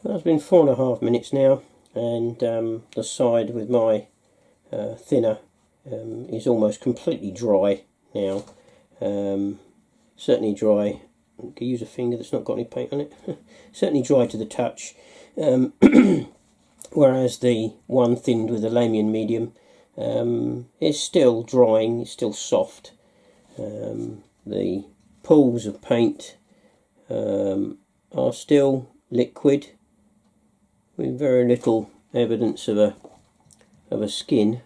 That's been 4.5 minutes now, and the side with my thinner is almost completely dry now. Certainly dry. I can use a finger that's not got any paint on it. Certainly dry to the touch. Whereas the one thinned with the Lahmian medium is still drying, it's still soft. The pools of paint are still liquid, with very little evidence of a skin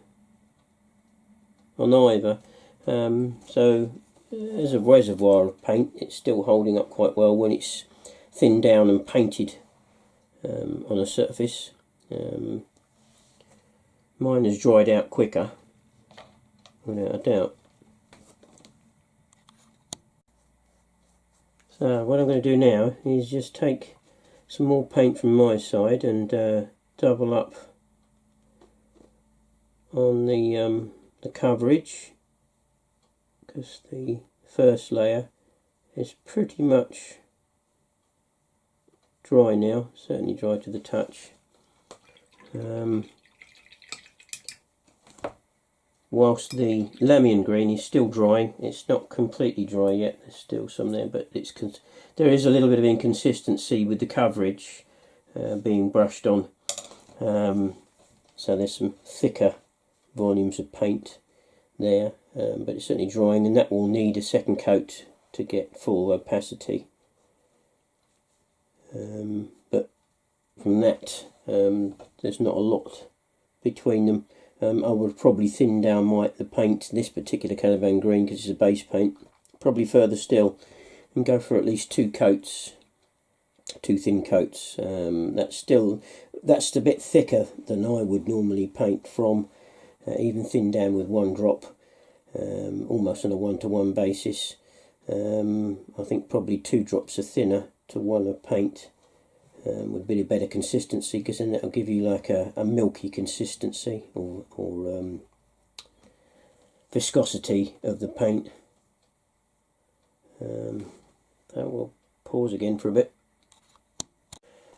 on either. So as a reservoir of paint, it's still holding up quite well when it's thinned down and painted on a surface. Mine has dried out quicker, without a doubt. So what I'm going to do now is just take some more paint from my side and double up on the coverage, because the first layer is pretty much dry now, certainly dry to the touch. Whilst the Lahmian green is still drying, it's not completely dry yet, there's still some there, but there is a little bit of inconsistency with the coverage being brushed on. So there's some thicker volumes of paint there, but it's certainly drying, and that will need a second coat to get full opacity. But from that, there's not a lot between them. I would probably thin down the paint, this particular Caliban green, because it's a base paint, probably further still, and go for at least 2 coats, 2 thin coats. That's a bit thicker than I would normally paint from, even thin down with 1 drop, almost on a 1-to-1 basis. I think probably 2 drops of thinner to 1 of paint would be a better consistency, because then that'll give you like a milky consistency or viscosity of the paint. That will pause again for a bit.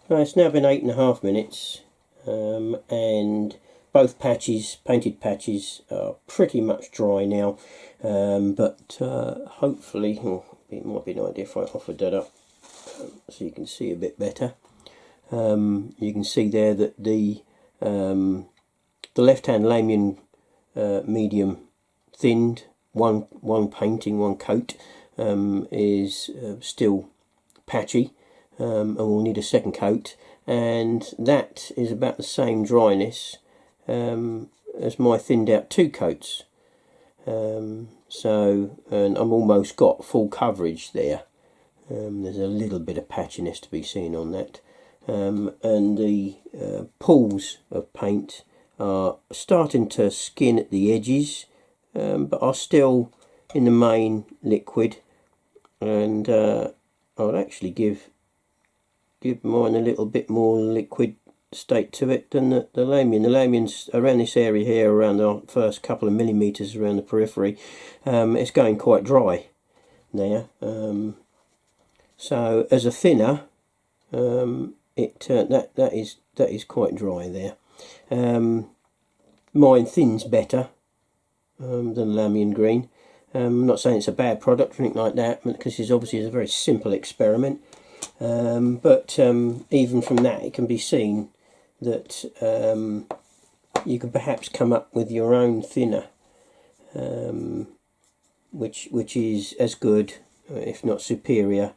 Right, it's now been 8.5 minutes, and both patches, painted patches, are pretty much dry now, but hopefully, it might be an idea if I offered that up so you can see a bit better. You can see there that the left-hand Lahmian medium thinned, one painting, 1 coat, is still patchy, and will need a second coat, and that is about the same dryness as my thinned out 2 coats. So, and I've almost got full coverage there. There's a little bit of patchiness to be seen on that. And the pools of paint are starting to skin at the edges, but are still in the main liquid, and I would actually give mine a little bit more liquid state to it than the Lahmian. The Lahmian's around this area here, around the first couple of millimetres around the periphery. It's going quite dry there. So as a thinner, that is quite dry there. Mine thins better than Lahmian green. I'm not saying it's a bad product or anything like that, because it's obviously a very simple experiment. But even from that, it can be seen that you can perhaps come up with your own thinner, which is as good, if not superior,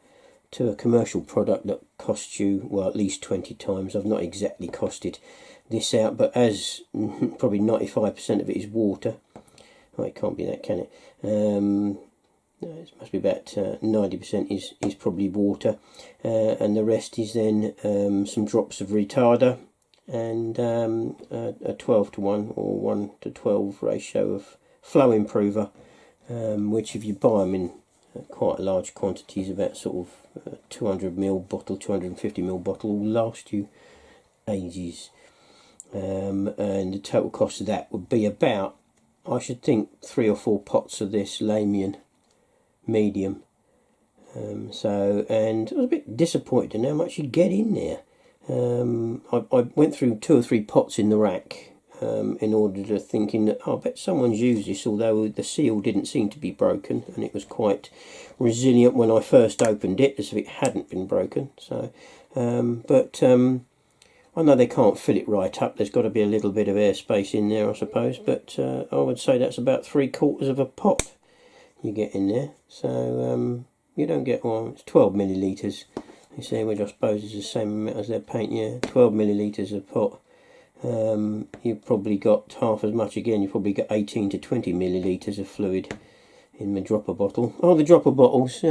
to a commercial product that costs you, well, at least 20 times. I've not exactly costed this out, but as probably 95% of it is water. Oh, it can't be that, can it? No, it must be about 90% is probably water, and the rest is then some drops of retarder and a 12-to-1 or 1-to-12 ratio of flow improver, which if you buy them in quite large quantities, about sort of 200ml bottle, 250ml bottle, will last you ages. And the total cost of that would be about, I should think, 3 or 4 pots of this Lahmian medium. And I was a bit disappointed in how much you get in there. I went through 2 or 3 pots in the rack in order to thinking that, oh, I bet someone's used this, although the seal didn't seem to be broken, and it was quite resilient when I first opened it, as if it hadn't been broken. So, I know they can't fill it right up. There's got to be a little bit of airspace in there, I suppose. But I would say that's about 3/4 of a pot you get in there. So you don't get, well, it's 12 millilitres. You see, which I suppose is the same amount as their paint. Yeah, 12 millilitres a pot. You've probably got half as much again. You've probably got 18 to 20 millilitres of fluid in the dropper bottle. Oh, the dropper bottles,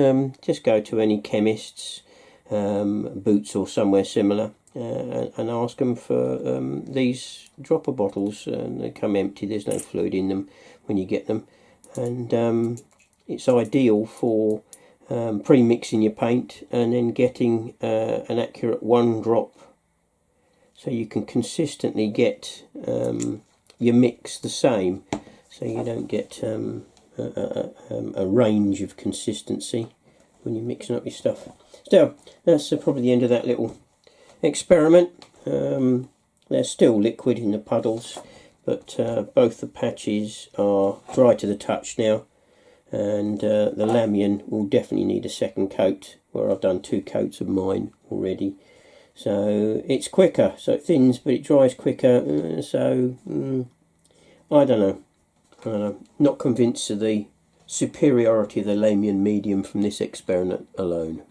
just go to any chemist's, Boots or somewhere similar, and ask them for these dropper bottles, and they come empty. There's no fluid in them when you get them, and it's ideal for pre-mixing your paint and then getting an accurate 1 drop, so you can consistently get your mix the same, so you don't get a range of consistency when you're mixing up your stuff. So that's probably the end of that little experiment. They're still liquid in the puddles, but both the patches are dry to the touch now, and the Lahmian will definitely need a second coat, where I've done 2 coats of mine already. So it's quicker, so it thins, but it dries quicker. I don't know. Not convinced of the superiority of the Lahmian medium from this experiment alone.